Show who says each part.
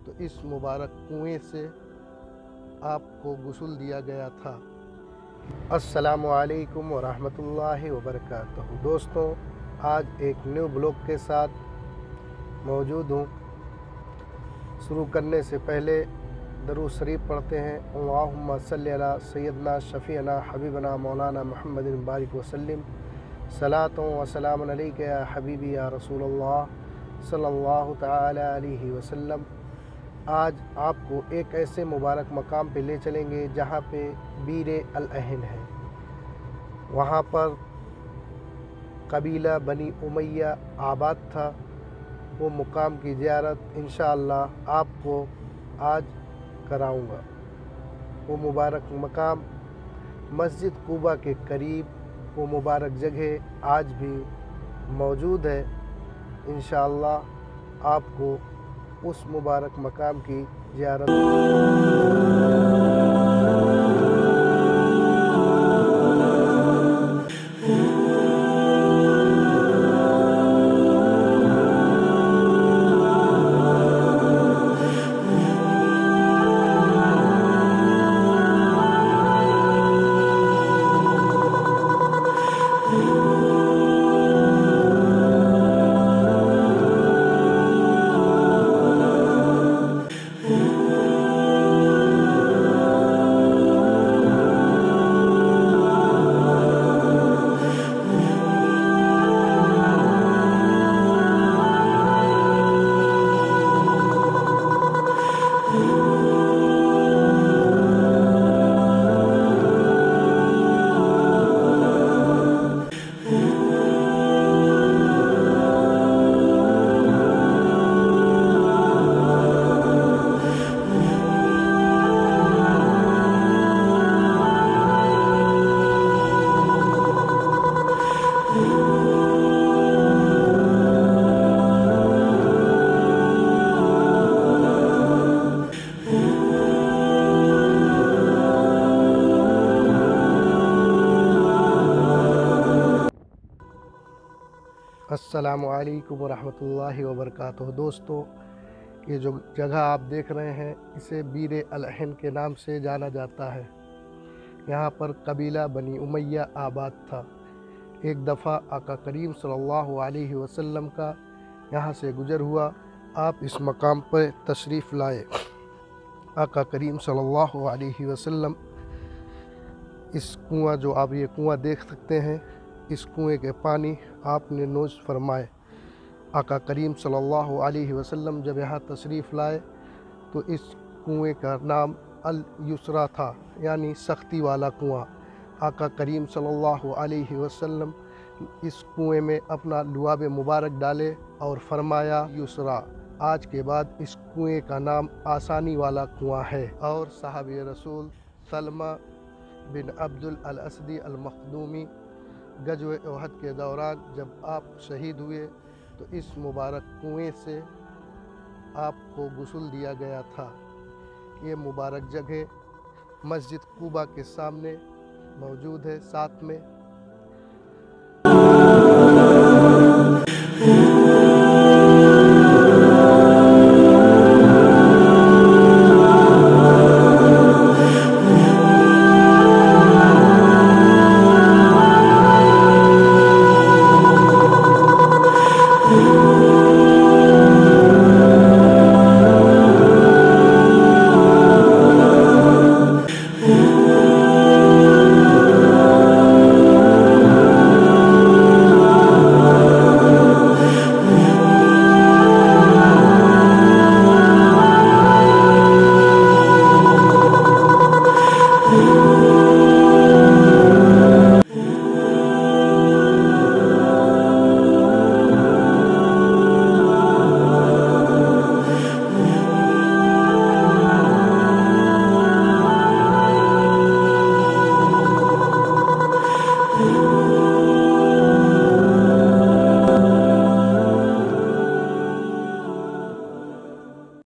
Speaker 1: तो इस मुबारक कुएं से आपको गुस्ल दिया गया था। अस्सलामु अलैकुम व रहमतुल्लाहि व बरकातहू। दोस्तों, आज एक न्यू ब्लॉग के साथ मौजूद हूँ। शुरू करने से पहले दरूद शरीफ पढ़ते हैं। अल्लाहुम्मा सल्ली अला सय्यदना शफ़ीअना हबीबना मौलाना मुहम्मदिन बारिक वसल्लिम सलातों व सलामुन अलैका या हबीबी या रसूलल्लाह सल्लल्लाहु तआला अलैहि वसल्लम। आज आपको एक ऐसे मुबारक मकाम पे ले चलेंगे जहाँ पे बीर अल अहन है। वहाँ पर कबीला बनी उमैया आबाद था। वो मुकाम की ज़ियारत इंशाअल्लाह आपको आज कराऊंगा। वो मुबारक मकाम मस्जिद कुबा के करीब वो मुबारक जगह आज भी मौजूद है। इंशाअल्लाह आपको उस मुबारक मकाम की ज़ियारत अस्सलामु अलैकुम व रहमतुल्लाहि व बरकातहू। दोस्तों, ये जो जगह आप देख रहे हैं इसे बीर अल अहन के नाम से जाना जाता है। यहाँ पर कबीला बनी उमैया आबाद था। एक दफ़ा आका करीम सल्लल्लाहु अलैहि वसल्लम का यहाँ से गुज़र हुआ। आप इस मकाम पर तशरीफ़ लाए। आका करीम सल्लल्लाहु अलैहि वसल्लम इस कुआं, जो आप ये कुआं देख सकते हैं, इस कुएं के पानी आपने नोश फरमाए। आका करीम सल्लल्लाहु अलैहि वसल्लम जब यहाँ तशरीफ़ लाए तो इस कुएं का नाम अल युसरा था, यानी सख्ती वाला कुआं। आका करीम सल्लल्लाहु अलैहि वसल्लम इस कुएं में अपना लुआब मुबारक डाले और फरमाया, युसरा, आज के बाद इस कुएं का नाम आसानी वाला कुआं है। और साहबी रसूल सलमा बिन अब्दुल अल असदी अल मखदूमी गज़वे उहद के दौरान जब आप शहीद हुए तो इस मुबारक कुएं से आपको गुस्ल दिया गया था। ये मुबारक जगह मस्जिद कुबा के सामने मौजूद है। साथ में